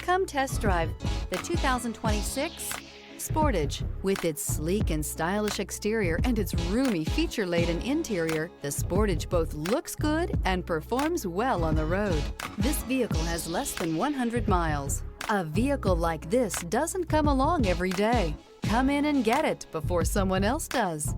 Come test drive the 2026 Sportage. With its sleek and stylish exterior and its roomy, feature-laden interior, the Sportage both looks good and performs well on the road. This vehicle has less than 100 miles. A vehicle like this doesn't come along every day. Come in and get it before someone else does.